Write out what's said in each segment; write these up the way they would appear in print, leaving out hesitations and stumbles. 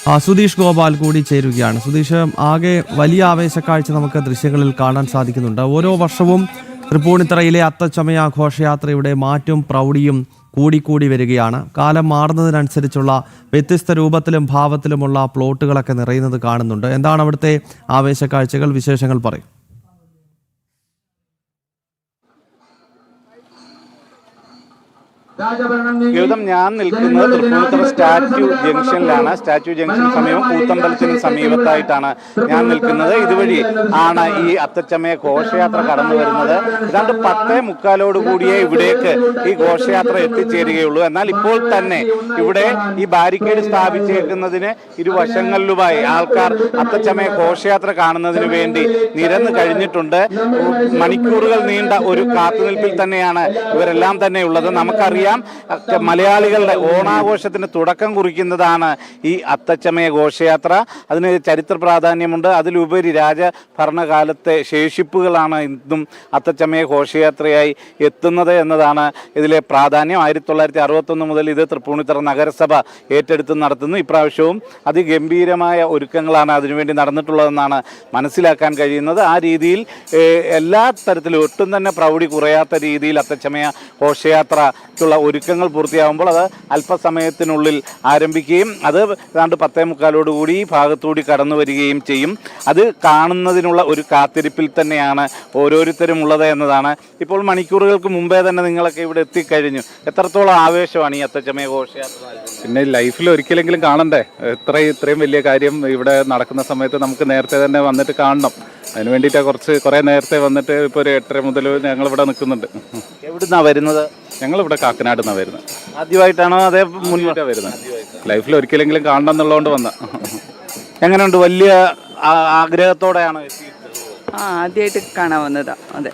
സുധീഷ് ഗോപാൽ കൂടി ചേരുകയാണ്. സുധീഷ്, ആകെ വലിയ ആവേശക്കാഴ്ച നമുക്ക് ദൃശ്യങ്ങളിൽ കാണാൻ സാധിക്കുന്നുണ്ട്. ഓരോ വർഷവും തൃപ്പൂണിത്തറയിലെ അത്തച്ചമയ ഘോഷയാത്രയുടെ മാറ്റും പ്രൗഢിയും കൂടിക്കൂടി വരികയാണ്. കാലം മാറുന്നതിനനുസരിച്ചുള്ള വ്യത്യസ്ത രൂപത്തിലും ഭാവത്തിലുമുള്ള പ്ലോട്ടുകളൊക്കെ നിറയുന്നത് കാണുന്നുണ്ട്. എന്താണ് അവിടുത്തെ ആവേശക്കാഴ്ചകൾ, വിശേഷങ്ങൾ പറയും? ഞാൻ നിൽക്കുന്നത് തൃപ്പൂണിത്തുറ സ്റ്റാച്യു ജംഗ്ഷനിലാണ്. സ്റ്റാച്യു ജംഗ്ഷൻ സമീപം കൂത്തമ്പലത്തിന് സമീപത്തായിട്ടാണ് ഞാൻ നിൽക്കുന്നത്. ഇതുവഴി ആണ് ഈ അത്തച്ചമയ ഘോഷയാത്ര കടന്നു വരുന്നത്. ഏതാണ്ട് 10:45 ഇവിടേക്ക് ഈ ഘോഷയാത്ര എത്തിച്ചേരുകയുള്ളൂ. എന്നാൽ ഇപ്പോൾ തന്നെ ഇവിടെ ഈ ബാരിക്കേഡ് സ്ഥാപിച്ചേക്കുന്നതിന് ഇരുവശങ്ങളിലുമായി ആൾക്കാർ അത്തച്ചമയ ഘോഷയാത്ര കാണുന്നതിന് വേണ്ടി നിരന്ന് കഴിഞ്ഞിട്ടുണ്ട്. മണിക്കൂറുകൾ നീണ്ട ഒരു കാത്തുനിൽപ്പിൽ തന്നെയാണ് ഇവരെല്ലാം തന്നെ ഉള്ളത്. നമുക്കറിയാം, മലയാളികളുടെ ഓണാഘോഷത്തിന് തുടക്കം കുറിക്കുന്നതാണ് ഈ അത്തച്ചമയ ഘോഷയാത്ര. അതിന് ചരിത്ര പ്രാധാന്യമുണ്ട്. അതിലുപരി രാജഭരണകാലത്തെ ശേഷിപ്പുകളാണ് ഇന്നും അത്തച്ചമയ ഘോഷയാത്രയായി എത്തുന്നത് എന്നതാണ് ഇതിലെ പ്രാധാന്യം. 1961 മുതൽ ഇത് തൃപ്പൂണിത്തുറ നഗരസഭ ഏറ്റെടുത്ത് നടത്തുന്നു. ഇപ്രാവശ്യവും അതിഗംഭീരമായ ഒരുക്കങ്ങളാണ് അതിനുവേണ്ടി നടന്നിട്ടുള്ളതെന്നാണ് മനസ്സിലാക്കാൻ കഴിയുന്നത്. ആ രീതിയിൽ എല്ലാ തരത്തിലും ഒട്ടും തന്നെ പ്രൗഢി കുറയാത്ത രീതിയിൽ അത്തച്ചമയ ഘോഷയാത്രയ്ക്കുള്ള ഒരുക്കങ്ങൾ പൂർത്തിയാകുമ്പോൾ അത് അല്പസമയത്തിനുള്ളിൽ ആരംഭിക്കുകയും അത് ഏതാണ്ട് 10:45 ഈ ഭാഗത്തുകൂടി കടന്നു വരികയും ചെയ്യും. അത് കാണുന്നതിനുള്ള ഒരു കാത്തിരിപ്പിൽ തന്നെയാണ് ഓരോരുത്തരും ഉള്ളത് എന്നതാണ്. ഇപ്പോൾ മണിക്കൂറുകൾക്ക് മുമ്പേ തന്നെ നിങ്ങളൊക്കെ ഇവിടെ എത്തിക്കഴിഞ്ഞു. എത്രത്തോളം ആവേശമാണ് ഈ അത്തച്ചമയ ഘോഷയാത്ര? പിന്നെ ലൈഫിൽ ഒരിക്കലെങ്കിലും കാണണ്ടേ? ഇത്രയും വലിയ കാര്യം ഇവിടെ നടക്കുന്ന സമയത്ത് നമുക്ക് നേരത്തെ തന്നെ വന്നിട്ട് കാണണം. അതിന് വേണ്ടിയിട്ടാണ് കുറേ നേരത്തെ വന്നിട്ട് ഇപ്പോൾ ഒരു 8:30 മുതൽ ഞങ്ങളിവിടെ നിൽക്കുന്നുണ്ട്. എവിടുന്നാണ് വരുന്നത്? ഞങ്ങളിവിടെ കാക്കനാട് നിന്നാണ് വരുന്നത്. ആദ്യമായിട്ടാണോ അതേ മുന്നിട്ടാണ് വരുന്നത്? ലൈഫിൽ ഒരിക്കലെങ്കിലും കാണണം എന്നുള്ളതുകൊണ്ട് വന്ന. എങ്ങനെയുണ്ട്? വലിയ ആഗ്രഹത്തോടെയാണ് ആദ്യമായിട്ട് കാണാൻ വന്നതാ. അതെ,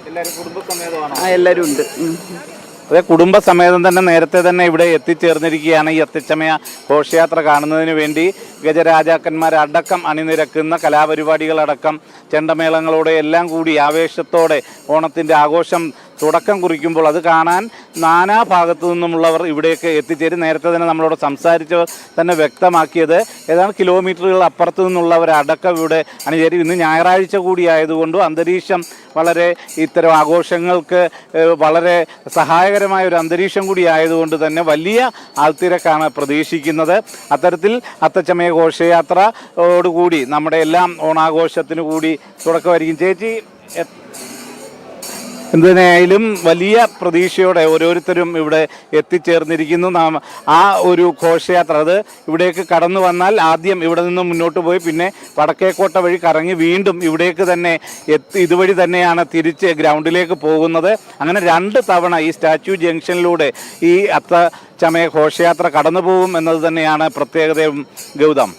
എല്ലാവരും കുടുംബസമേതമാണോ? എല്ലാവരും ഉണ്ട്. അതെ, കുടുംബസമേതം തന്നെ നേരത്തെ തന്നെ ഇവിടെ എത്തിച്ചേർന്നിരിക്കുകയാണ് ഈ അത്തച്ചമയ ഘോഷയാത്ര കാണുന്നതിന് വേണ്ടി. ഗജരാജാക്കന്മാരടക്കം അണിനിരക്കുന്ന കലാപരിപാടികളടക്കം ചെണ്ടമേളങ്ങളോടെ എല്ലാം കൂടി ആവേശത്തോടെ ഓണത്തിൻ്റെ ആഘോഷം തുടക്കം കുറിക്കുമ്പോൾ അത് കാണാൻ നാനാ ഭാഗത്തു നിന്നുമുള്ളവർ ഇവിടേക്ക് എത്തിച്ചേരും. നേരത്തെ തന്നെ നമ്മളോട് സംസാരിച്ചവർ തന്നെ വ്യക്തമാക്കിയത് ഏതാണ്ട് കിലോമീറ്ററുകൾ അപ്പുറത്തു നിന്നുള്ളവരടക്കം ഇവിടെ അണിചേരും. ഇന്ന് ഞായറാഴ്ച കൂടി ആയതുകൊണ്ടും അന്തരീക്ഷം വളരെ ഇത്തരം ആഘോഷങ്ങൾക്ക് വളരെ സഹായകരമായ ഒരു അന്തരീക്ഷം കൂടി ആയതുകൊണ്ട് തന്നെ വലിയ ആൾത്തിരക്കാണ് പ്രതീക്ഷിക്കുന്നത്. അത്തരത്തിൽ അത്തച്ചമയ ഘോഷയാത്രയോടുകൂടി നമ്മുടെ എല്ലാം ഓണാഘോഷത്തിനു കൂടി തുടക്കമായിരിക്കും. ചേച്ചി, എന്തിനായാലും വലിയ പ്രതീക്ഷയോടെ ഓരോരുത്തരും ഇവിടെ എത്തിച്ചേർന്നിരിക്കുന്നു. ആ ഒരു ഘോഷയാത്ര അത് ഇവിടേക്ക് കടന്നു വന്നാൽ ആദ്യം ഇവിടെ നിന്ന് മുന്നോട്ട് പോയി പിന്നെ വടക്കേക്കോട്ട വഴി കറങ്ങി വീണ്ടും ഇവിടേക്ക് തന്നെ ഇതുവഴി തന്നെയാണ് തിരിച്ച് ഗ്രൗണ്ടിലേക്ക് പോകുന്നത്. അങ്ങനെ 2 തവണ ഈ സ്റ്റാച്യു ജംഗ്ഷനിലൂടെ ഈ അത്തച്ചമയ ഘോഷയാത്ര കടന്നു പോകും എന്നത് തന്നെയാണ് പ്രത്യേകതയും. ഗൗതം.